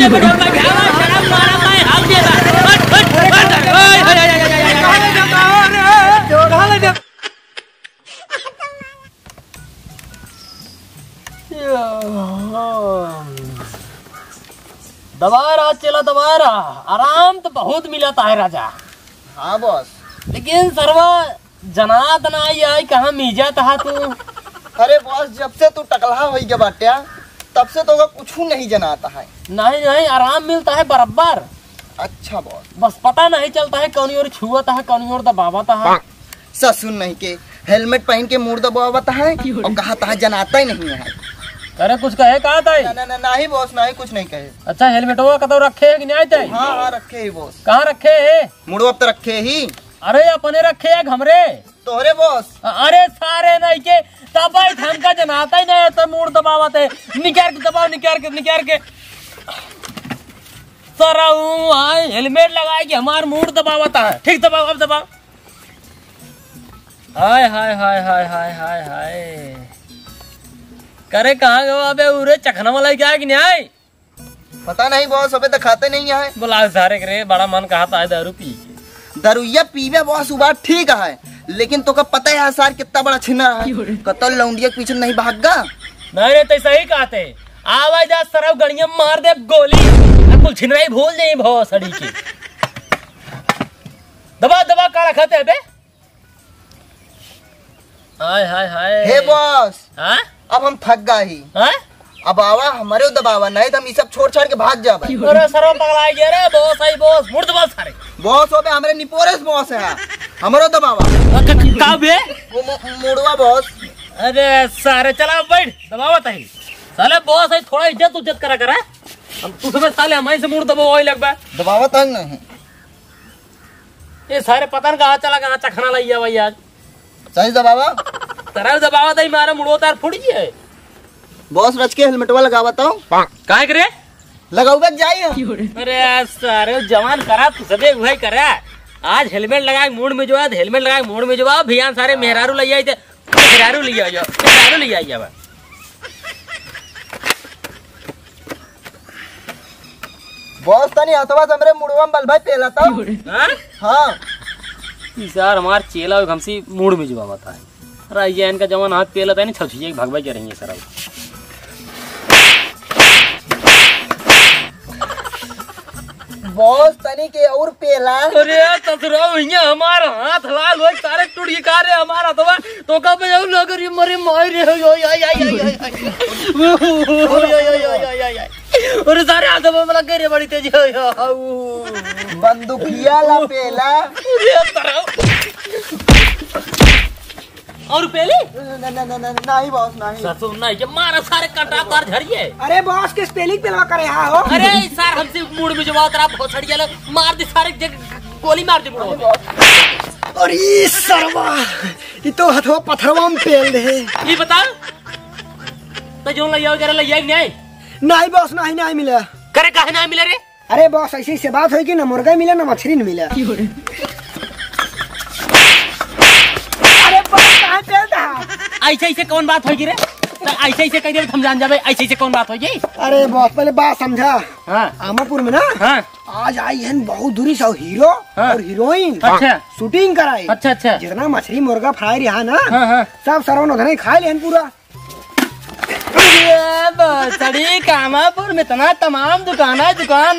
दबा रहा चला, दबा रहा। आराम तो बहुत मिला था राजा। हाँ बॉस, लेकिन सरवा जनात ना आई कहाँ मीजा था तू। अरे बॉस, जब से तू टकला हो गया बाटिया तब से तो कुछ नहीं जनाता है। नहीं नहीं, आराम मिलता है बराबर। अच्छा बॉस, बस पता नहीं चलता है कौन ओर छुआता है कौन ओर दबावाता है। ससुर नहीं के हेलमेट पहन के मुड़ दबावता है और कहा था जनाता ही नहीं है। अरे कुछ कहे कहा था? नहीं बॉस, नहीं कुछ नहीं कहे। अच्छा हेलमेट वो कतो रखे है कि नहीं आते? हाँ रखे ही बॉस। कहाँ रखे है? मुड़ो तो रखे ही। अरे अपने रखे है घमरे तोहरे बॉस। अरे सारे नहीं के तब हमका जनाता ही नहीं तो मुड़ दबावत है। निकाल के दबाओ, निकाल के सर हेलमेट लगाए कि हमार मुड़ दबावता है। ठीक दबाओ, अब दबाओ। हाय हाय हाय हाय हाय हाय हाय। करे कहाँ गए अबे? उरे चखना वाला क्या है कि नहीं आए? पता नहीं बॉस, अबे तो खाते नहीं है। बोला सारे करे बड़ा मन कहा था दारू पी। दारूया पीवे बॉस सुबह ठीक है, लेकिन तो का पता है सार कितना बड़ा छिना है। कतल लौंडिया के पीछे नहीं भागा। नहीं रे, तो सही कहते। आवाज जा सरव गड़िया मार दे गोली, कुल छिनराई भूल जाई भौ सड़ी की। दबा दबा का रखा थे बे। हाय हाय हाय। हे बॉस, हाँ अब हम थक गए ही। हाँ अब आवा हमारे दबावा, नहीं तो हम ये सब छोड़ के भाग जावे। अरे सरव पगलाई गया रे। बॉस आई बॉस, मुड़ दबा सारे। बॉस हो बे हमारे निपोरे बॉस है, हमारो दबावा। का बे? वो मुड़वा बॉस। अरे सारे चला बैठ, दबावा तही। साले बॉस आई, थोड़ा इज्जत करा करा। हम तू समझ साले हमारे से मुड़ दबाओ ही लगबा। दबावा तो नहीं। ये सारे पता कहाँ चला, कहाँ चखना लइया भाई आज। सही दबावा। तरह दबावा तही मारा मुड़ो तार फुट गया। बॉस रच के हेलमेट वाला लगावा तो काहे करे? लगाऊबे जाइए। अरे सारे जवान करा तू सबे वही करा। आज हेलमेट लगाए मूड में जो है, हेलमेट लगाए मूड में जो है। भियान सारे मेहरारू ले आई थे, मेहरारू ले आई, मेहरारू ले आई अब। बॉस तनी हथवा हमरे मुड़वा में बल भाई पेला था। हाँ सर हमार चेला हमसी मूड में जुआ होता है। अरे ये इनका जवान हाथ पेला था नहीं, छछिए भगवाई के रही है सर। बॉस तनी के और पेला। अरे तसरो भैया हमारा हाथ लाल हो सारे टूटी का रे हमारा तो का पे जाऊ लग रही मरे मार रे। अरे सारे हाथ में मला करे बड़ी तेज बंदूकिया ला पेला। और पेली नहीं बॉस नहीं। ससुर नहीं के मारा सारे कटा कर झड़िए। अरे बॉस के स्पेलिंग पेलवा करे हा हो। अरे सर हमसे मूड में जवाब तेरा बहुत सड़ गया, मार दे सारे गोली मार दे बुढ़ो। अरे सरवा ये तो हथवा पत्थरवा में पेल दे। ये बता तो जो लइया वगैरह लइया नहीं? नहीं बॉस नहीं मिला। करे काहे नहीं मिले रे? अरे बॉस ऐसी से बात हुई कि ना मुर्गा मिला ना मछली नहीं मिला। ऐसे कौन बात होगी रे? ऐसे कह दे हम जान जावे। ऐसे कौन बात होगी? अरे बॉस पहले बात समझा। हाँ आमापुर में ना आज आई है बहुत दूरी से हीरो और हीरोइन। अच्छा शूटिंग कराई। अच्छा जितना मछली मुर्गा फ्राई रहा ना सब सरवन उधर खा लिया पूरा। सड़ी कामापुर में इतना तमाम दुकान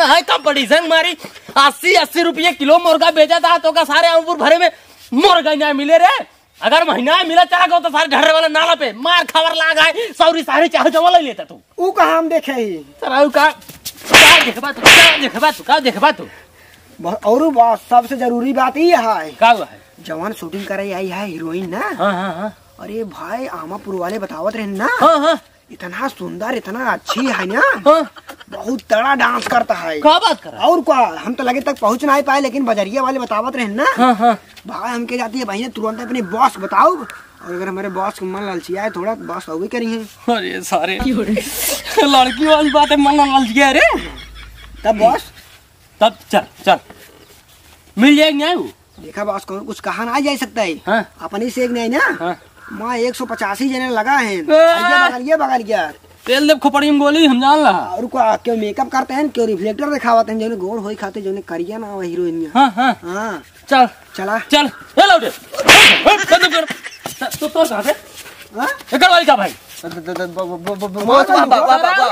है कंपटीशन मारी 80 रुपये किलो मुर्गा बेचा था तो का सारे आमपुर भरे में मुर्गा नहीं मिले रे। अगर महीना मिला चला गो तो सारे ढर्रे वाला नाला पे मार खबर लागा है सौरी सारे चाहे जमा ले लेता तू। वो कहा हम देखे ही सराउ का देखबा तू। और बात सबसे जरूरी बात ये है का हुआ है जवान शूटिंग करे आई है हीरोइन ना। हाँ। अरे भाई आमापुर वाले बतावत रहे ना इतना सुंदर इतना अच्छी है ना। बहुत तगड़ा डांस करता है। क्या बात कर और क्या हम तो लगे तक पहुंच नहीं पाए लेकिन बजरिया वाले बतावत रहे ना। भाई हमके जाती है भाई तुरंत अपने बॉस बताओ और अगर हमारे बॉस को मन ललचिया है थोड़ा बॉस हो भी करी है। अरे सारे लड़की वाली बात है मन ललचिया रे। तब बॉस तब चल मिल जाएगी नहीं वो। देखा बॉस को कुछ कहा ना जा सकता है अपनी से एक नहीं ना। माँ 185 जने लगा है बगल गया तेल दे खोपड़ी में गोली हम जान ला। और को क्यों मेकअप करते हैं, क्यों रिफ्लेक्टर दिखावत हैं, जो गोड़ होई खाते जो करिया ना हीरोइन। हाँ हाँ हाँ चल चला चल ये लो दे बंदूक कर। तो कहां से हां एकर वाली का भाई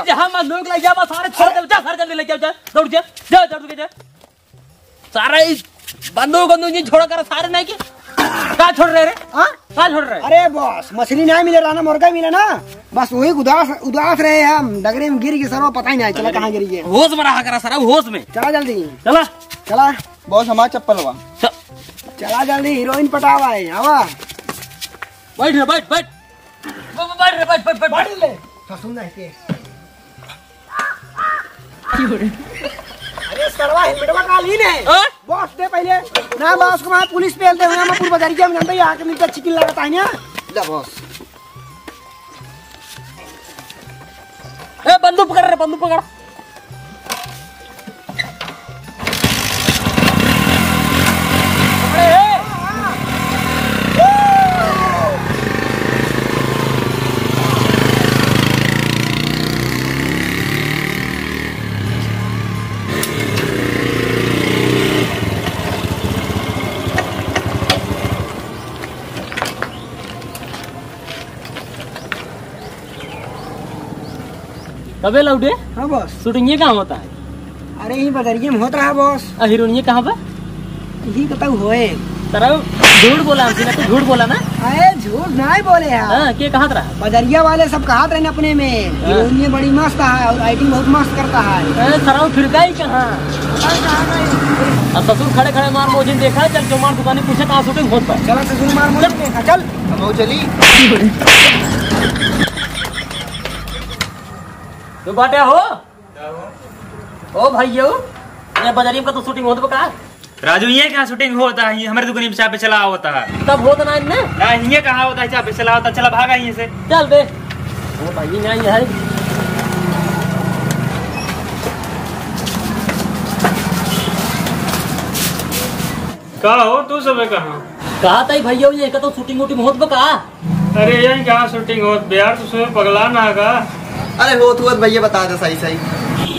जहां बंदूक ले जा बस सारे छोड़ दे जा घर जल्दी ले जा दौड़ जा जा दौड़ जा सारे बंदूक छोड़ कर सारे नहीं की का छोड़ रहे रे। हाँ का छोड़ रहे। अरे बॉस मछली नहीं मिले रहा ना, मुर्गा मिले ना, बस वही उदास रहे हम, डगरे में गिर गए सर, पता ही नहीं चला कहाँ गिर गए। होश में रहा करा सारा होश में। चला जल्दी चला चला बॉस हमारा चप्पल हुआ। चला जल्दी हीरोइन पटावा है आवा। बैठ रे बैठ बैठ बैठ रे बैठ बैठ बैठ ले सुन ना के अरे सरवा हेलमेटवा का ली ने बॉस दे पहले ना, बॉस को वहां पुलिस पे आते हुए हम पूरी बाजारिया में जानते यहां के नीचे चिकन लगाता है ना। ले बॉस ए बंदूक पकड़ रे बंदूक पकड़। कबे लौटे। हाँ बॉस शूटिंग ये कहाँ होता है। अरे यही बाजारिया में होता है बॉस। हीरोइन ये कहाँ पे यही बताओ होए तरह झूठ बोला हमसे ना, तो झूठ बोला ना। अरे झूठ नहीं बोले यार। हाँ के कहा रहा बाजारिया वाले सब कहा रहे अपने में हीरोइन ये बड़ी मस्त है और एक्टिंग बहुत मस्त करता है। तरह फिर गई कहाँ। अब ससुर खड़े खड़े मार मोजिन देखा, चल चौमार दुकानी पूछे कहाँ शूटिंग होता है। चल ससुर मार मोजिन देखा चल हम चली तो बाटे हो ओ भैया ये बाजारिया का तो शूटिंग होता का राजू ये कहाँ शूटिंग होता है, हमारे दुकान में चाप पे चला होता है। तब होता ना इनने ना ये कहाँ होता है, चाप पे चला होता, चला भागा यहीं से। चल दे ओ भाई नहीं है कहा हो तू सब कहाँ। कहा था भैया ये का तो शूटिंग वूटिंग होत बका। अरे यही कहाँ शूटिंग होत बिहार तो सुबह पगला ना का। अरे हो तू भैया बता दे सही सही।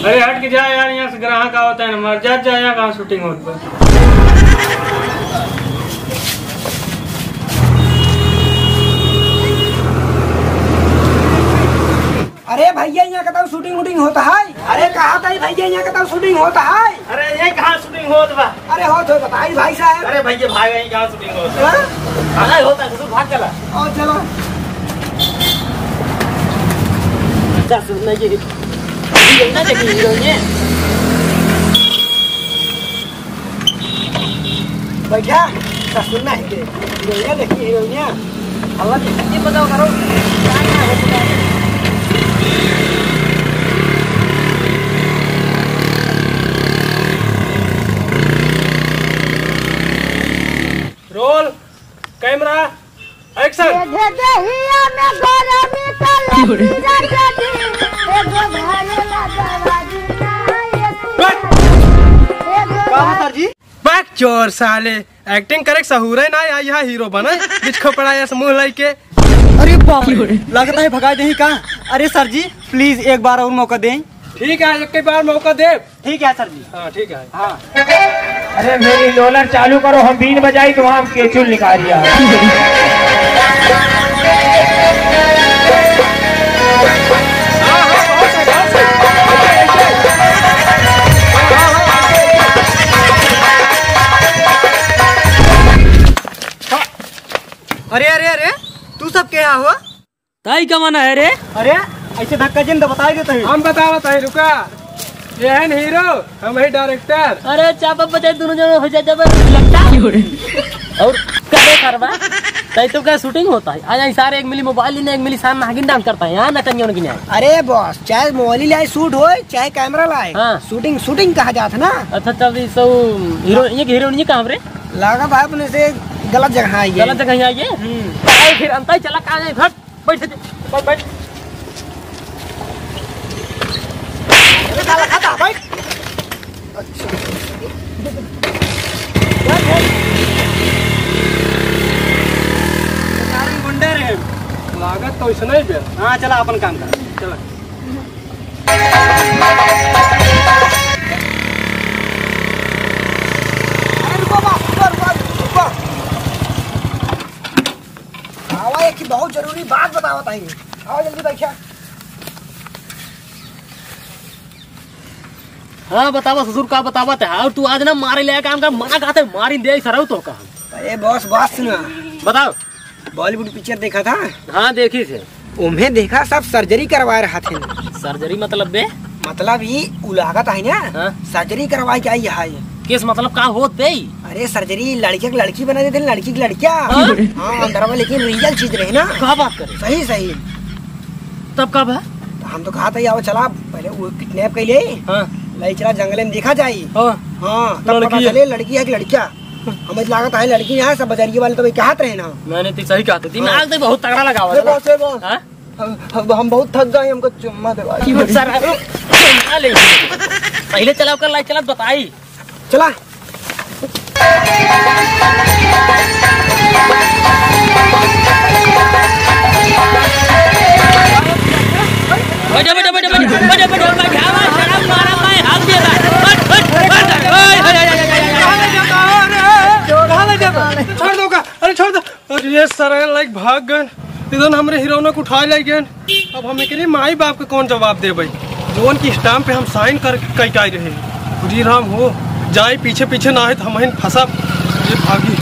अरे हट के जा यार, यहाँ से ग्राहक का होता है ना, मर जा यहाँ कहाँ शूटिंग होत पर। अरे भैया यहाँ का शूटिंग वूटिंग होता है। अरे कहा था भैया यहाँ का शूटिंग होता है। अरे ये कहाँ शूटिंग होत बा। अरे हो तो बताइए भाई साहब। अरे भैया भाग यहीं कहाँ शूटिंग होता है। हाँ? कहाँ होता है तो भाग चला और चलो चल नहीं ये ना देखिए हीरोइन ये बैठा सुनना है कि हीरोइन देखिए हीरोइन अल्लाह ये बताओ करो क्या होता है। Roll camera action. बैक चोर साले एक्टिंग करे सहूरे ना या यहाँ हीरो बना बीच खपड़ा या समूह लड़के। अरे बाप रे लगता है भगा दे का। अरे सर जी प्लीज एक बार और मौका दें। ठीक है एक बार मौका दे। ठीक है सर जी। हाँ ठीक है। हाँ अरे मेरी रोलर चालू करो, हम बीन बजाई तो हम केचुल निकाल दिया। अरे अरे अरे तू सब क्या हुआ। ताई का माना है रे। अरे ऐसे धक्का जिन तो बताई देते हैं। हम बतावत है रुका, ये है न हीरो हम है डायरेक्टर। अरे चापा बजाए दोनों जन हो जाए जब लगता और करे करवा ताई तो क्या शूटिंग होता है। आज सारे 1 मिली मोबाइल लेने 1 मिली सामने नागिन डांस करता है यहाँ नचनियों की नहीं। अरे बॉस चाहे मोबाइल लाए शूट हो चाहे कैमरा लाए हाँ। शूटिंग शूटिंग कहा जाता ना। अच्छा चल सो हीरोइन ये कहाँ रे लगा भाई अपने से गलत जगह आई है। गलत जगह आई है फिर अंतर चला कहाँ जाए घर बैठ बैठ बैठ खाता भाई। गुंडे रहे लागत तो ऐसा नहीं बे। हाँ चला अपन काम कर। चला बताओ बताइए। आओ जल्दी बैठा। हाँ बतावा ससुर का बतावा ते और तू आज ना मारे ले काम का मना कहते मारी दे सरऊ तो का। अरे बॉस बॉस सुना, बताओ। बॉलीवुड पिक्चर देखा था? हाँ देखी थे। उन्हें देखा सब सर्जरी करवा रहा थे। सर्जरी मतलब बे? मतलब ये उलागत है ना, हाँ? सर्जरी करवा के आई है। किस मतलब का होत बे? अरे सर्जरी लड़के की लड़की बना देते, लड़की की लड़किया। हाँ अंदर में, लेकिन रियल चीज रहे ना। क्या बात करे? सही सही। तब कब है? तो हम तो कहा था यार चला पहले वो किडनैप कर ले, हाँ ले चला जंगल में देखा जाए। हाँ हाँ तब पता चले लड़की है कि लड़किया। हमें लागत है लड़की है, सब बजरिए वाले तो कहत रहे ना। मैंने तो सही कहा था, दिमाग तो बहुत तगड़ा लगा हुआ बॉस था। बॉस हाँ? हम बहुत थक गए, हमको चुम्मा दे। पहले चलाओ कर लाई चला बताई। चला बजा बजा बजा बजा बजा बजा बजा शराब मारा मैं हाथ दे रहा। छोड़ दो का, अरे छोड़ दो। अरे ये सारे लाइक भाग गए, इधर हमरे हीरोइनों को उठा ले गए। अब हमें के लिए माई बाप के कौन जवाब दे भाई? जोन की स्टाम्प पे हम साइन कर कई रहे। खुदी राम हो जाए पीछे पीछे ना है तो हम फंसा ये भागी।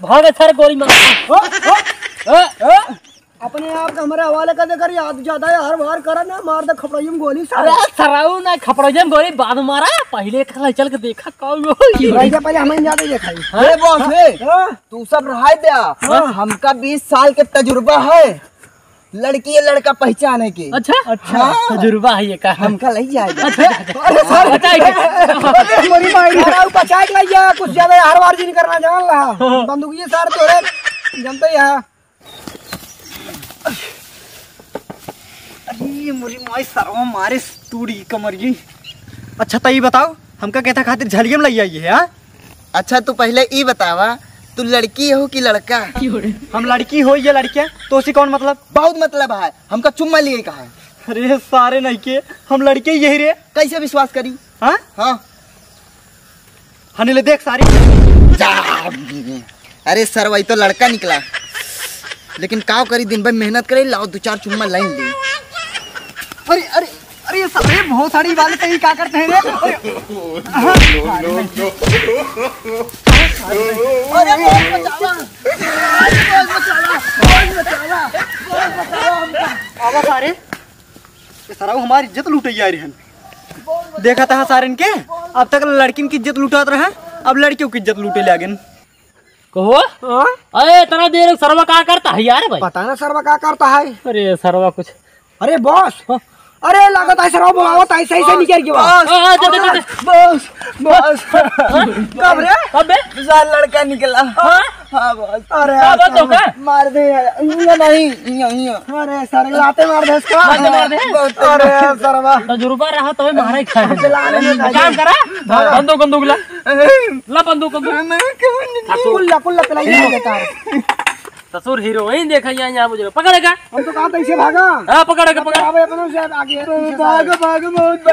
भाग सर गोली मार। अपने आप का हमारे हवाले कर देकर याद ज्यादा है, हर बार करा ना मार दे खपड़ाई में गोली। अरे सराऊ ना खपड़ों गोली बाद मारा, पहले चल के देखा कौन पहले हमें ज्यादा देखा। अरे बॉस है, तू सब रहा दिया। हमका 20 साल के तजुर्बा है लड़की या लड़का पहचाने की। अच्छा अच्छा तजुर्बा है ये का। हमका ले जाएगा। अरे सर मोरी मारी बचा के लाइए, कुछ ज्यादा हर बार जी नहीं करना जान रहा। बंदूक ये सारे तोरे जानते ही है। अरे मोरी माई सरवा मारे तूड़ी कमर जी। अच्छा तो ये बताओ हमका कहता खातिर झलियम लग आई है? अच्छा तू पहले ये बतावा, तू लड़की हो कि लड़का? हम लड़की हो या लड़किया तो उसी कौन मतलब? बहुत मतलब है, हमका चुम्मा लिए कहा है। अरे सारे नहीं के हम लड़के यही रे। कैसे विश्वास करी? हाँ हाँ हनीले देख सारी। अरे सर वही तो लड़का निकला, लेकिन का करी दिन भर मेहनत करे, लाओ 2-4 चुम्मा लाइन ली। अरे अरे अरे ये सारे बहुत सारी वाले तो क्या करते हैं रे? आवा सारे ये सारा हमारी इज्जत लूटे जा रही है। देखा था सारे इनके, अब तक लड़किन की इज्जत लूटात रहा, अब लड़कियों की इज्जत लूटे लगे। कहो अरे इतना देर सरवा क्या करता है यार भाई? पता ना सरवा क्या करता है। अरे सरवा कुछ। अरे बॉस, अरे लागत है सरवा बुलावत ऐसे ऐसे निकल के बॉस बॉस कब रे? कब बे? विशाल लड़का निकला। हाँ बॉस। अरे मार दे नहीं। अरे सर लाते मार दे इसका। मार दे। अरे सरवा तजुर्बा रहा तो मारा ही खाए। चलाने में काम करा बंदूक ला बंदूक कुल्ला कुल्ला पिलाई देता। ससुर हीरोइन देखा यहाँ मुझे पकड़ेगा। हम तो कहा था इसे भागा। हाँ पकड़ेगा पकड़। अपनों से आगे भाग भाग बहुत